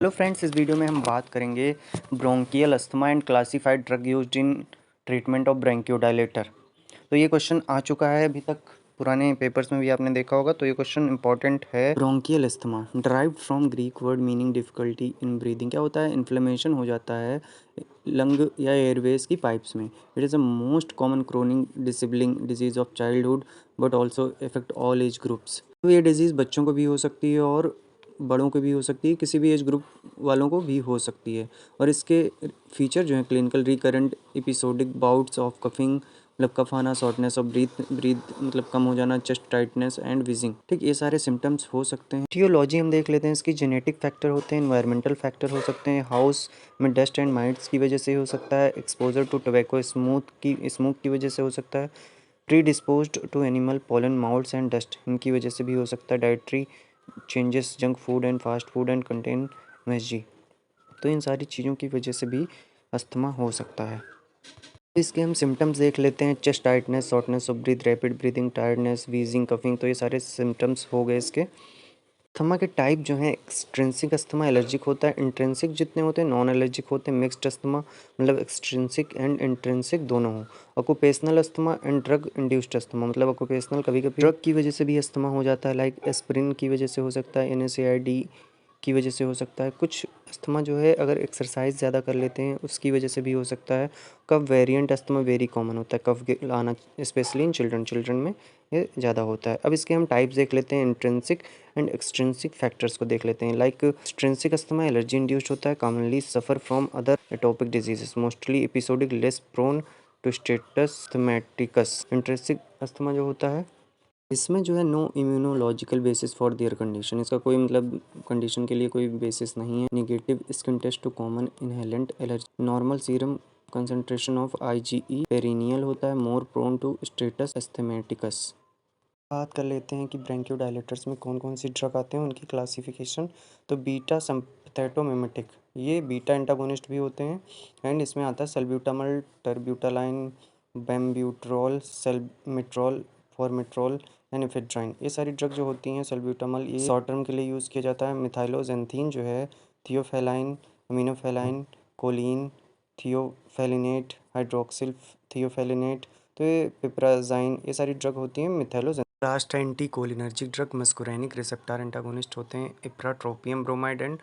Hello friends, इस video में हम बात करेंगे bronchial asthma and classified drug used in treatment of bronchodilator. तो ये क्वेश्चन आ चुका है, अभी तक पुराने पेपर्स में भी आपने देखा होगा। तो ये क्वेश्चन इंपॉर्टेंट है। Bronchial asthma derived from Greek word meaning difficulty in breathing. क्या होता है? इन्फ्लेमेशन हो जाता है लंग या एयरवेज की पाइप्स में। It is a most common chronic disabling disease of childhood but also effect all age groups. तो ये डिजीज़ बच्चों को भी हो सकती है और बड़ों को भी हो सकती है, किसी भी एज ग्रुप वालों को भी हो सकती है। और इसके फीचर जो हैं clinical recurrent episodic bouts of coughing, मतलब कफ आना, शॉर्टनेस ऑफ ब्रीथ मतलब कम हो जाना, चेस्ट टाइटनेस एंड विजिंग। ठीक, ये सारे सिम्टम्स हो सकते हैं। टियोलॉजी हम देख लेते हैं। इसकी जेनेटिक फैक्टर होते हैं, एनवायरमेंटल फैक्टर हो सकते हैं, हाउस में डस्ट एंड माइट्स की वजह से हो सकता है, एक्सपोजर टू टोबैको स्मोक की वजह से हो सकता है, predisposed to animal pollen moults and dust इनकी वजह से भी हो सकता है, dietary changes, junk food and fast food and contain MSG. तो इन सारी चीज़ों की वजह से भी अस्थमा हो सकता है। इसके हम सिम्टम्स देख लेते हैं। Chest tightness, shortness of breath, rapid breathing, tiredness, wheezing, coughing. तो ये सारे सिम्टम्स हो गए इसके। अस्थमा के टाइप जो हैं, एक्सट्रिंसिक अस्थमा एलर्जिक होता है, इंट्रिंसिक जितने होते हैं नॉन एलर्जिक होते हैं, मिक्स्ड अस्थमा मतलब एक्सट्रिंसिक एंड इंट्रिंसिक दोनों हो, occupational asthma and drug induced asthma मतलब ऑक्यूपेशनल कभी कभी ड्रग की वजह से भी अस्थमा हो जाता है, लाइक एस्पिरिन की वजह से हो सकता है, एनएसएआईडी की वजह से हो सकता है। कुछ अस्थमा जो है अगर एक्सरसाइज ज़्यादा कर लेते हैं उसकी वजह से भी हो सकता है। कफ वेरिएंट अस्थमा वेरी कॉमन होता है, कफ आना स्पेशली इन चिल्ड्रन में ये ज़्यादा होता है। अब इसके हम टाइप्स देख लेते हैं, इंट्रिंसिक एंड एक्सट्रिंसिक फैक्टर्स को देख लेते हैं। Like extrinsic asthma allergy induced होता है, commonly suffer from other atopic diseases, mostly episodic, less prone to status asthmaticus. Intrinsic asthma जो होता है इसमें जो है no immunological basis for their condition, इसका कोई मतलब कंडीशन के लिए कोई बेसिस नहीं है। Negative skin test to common inhalant allergy, normal serum concentration of IgE perennial होता है, more prone to status asthmaticus. बात कर लेते हैं कि ब्रोंकियोडायलेटर्स में कौन कौन सी ड्रग आते हैं, उनकी क्लासिफिकेशन। तो बीटा सिम्पैथेटोमिमेटिक, ये बीटा एंटागोनिस्ट भी होते हैं एंड इसमें आता है सल्ब्यूटामल, टर्ब्यूटालाइन, बेम्ब्यूट्रॉल, सेल्मिट्रॉल, फॉर्मिट्रॉल एंड एफेड्राइन। ये सारी ड्रग जो होती हैं, सल्ब्यूटामल ये शॉर्ट टर्म के लिए यूज़ किया जाता है, मिथाइलोजेंथीन जो है, थियोफेलाइन, अमीनोफेलाइन, कोलिन, थियोफेलिनेट, हाइड्रोक्सिल थियोफेलिनेट। तो ये पिप्राजाइन, ये सारी ड्रग होती हैं methylxanthine. Last anticholinergic drug muscarinic receptor antagonist होते हैं, ipratropium bromide and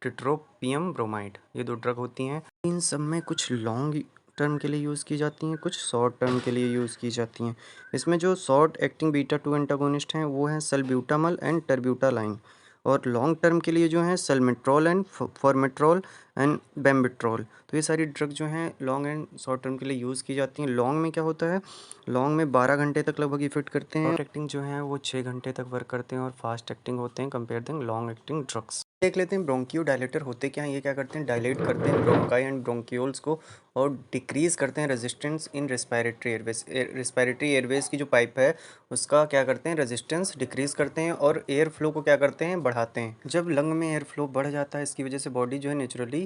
tiotropium bromide, ये दो ड्रग होती हैं। इन सब में कुछ लॉन्ग टर्म के लिए यूज़ की जाती हैं, कुछ शॉर्ट टर्म के लिए यूज़ की जाती हैं। इसमें जो शॉर्ट एक्टिंग बीटा 2 एंटागोनिस्ट हैं वो हैं सल्ब्यूटामल एंड टर्ब्यूटालाइन, और लॉन्ग टर्म के लिए जो हैं सल्मेट्रॉल एंड फॉर्मेट्रॉल एंड बेम्बिट्रॉल। तो ये सारी ड्रग जो हैं लॉन्ग एंड शॉर्ट टर्म के लिए यूज़ की जाती हैं। लॉन्ग में क्या होता है, लॉन्ग में 12 घंटे तक लगभग इफेक्ट करते हैं, शॉर्ट एक्टिंग जो है वो 6 घंटे तक वर्क करते हैं और फास्ट एक्टिंग होते हैं कंपेयर दें लॉन्ग एक्टिंग ड्रग्स। देख लेते हैं ब्रोंकियो डायलेटर होते क्या हैं। ये क्या करते हैं, डायलेट करते हैं ब्रोंकाई एंड ब्रोंक्यूल्स को और डिक्रीज़ करते हैं resistance in respiratory Airways. Respiratory Airways की जो पाइप है उसका क्या करते हैं, रेजिस्टेंस डिक्रीज़ करते हैं और एयर फ्लो को क्या करते हैं, बढ़ाते हैं। जब लंग में एयर फ्लो बढ़ जाता है इसकी वजह से बॉडी जो है नेचुरली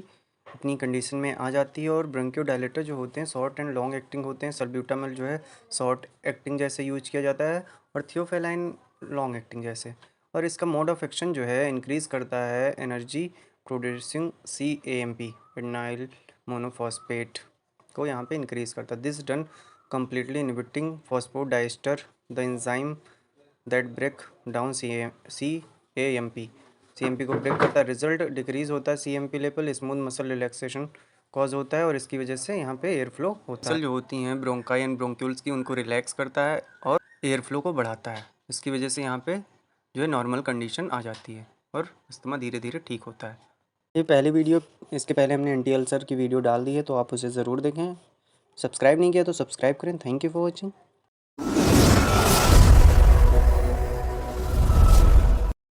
अपनी कंडीशन में आ जाती है। और ब्रोंकियोडायलेटर जो होते हैं शॉर्ट एंड लॉन्ग एक्टिंग होते हैं। सल्ब्यूटामल जो है शॉर्ट एक्टिंग जैसे यूज किया जाता है और थियोफेलाइन लॉन्ग एक्टिंग जैसे। और इसका मोड ऑफ एक्शन जो है इंक्रीज़ करता है energy producing CAMP adenyl monophosphate को यहाँ पे इंक्रीज़ करता है। This done completely inhibiting phosphodiesterase the enzyme that break down CAMP को ब्रेक करता है। रिजल्ट डिक्रीज होता है CAMP level, smooth muscle relaxation cause होता है और इसकी वजह से यहाँ पे एयर फ्लो होता है। जो होती हैं ब्रोंकाई एंड ब्रोंक्यूल्स की, उनको रिलैक्स करता है और एयर फ्लो को बढ़ाता है। इसकी वजह से यहाँ पे जो है नॉर्मल कंडीशन आ जाती है और अस्थमा धीरे धीरे ठीक होता है। ये पहली वीडियो, इसके पहले हमने एंटी अल्सर की वीडियो डाल दी है तो आप उसे ज़रूर देखें। सब्सक्राइब नहीं किया तो सब्सक्राइब करें। Thank you for watching.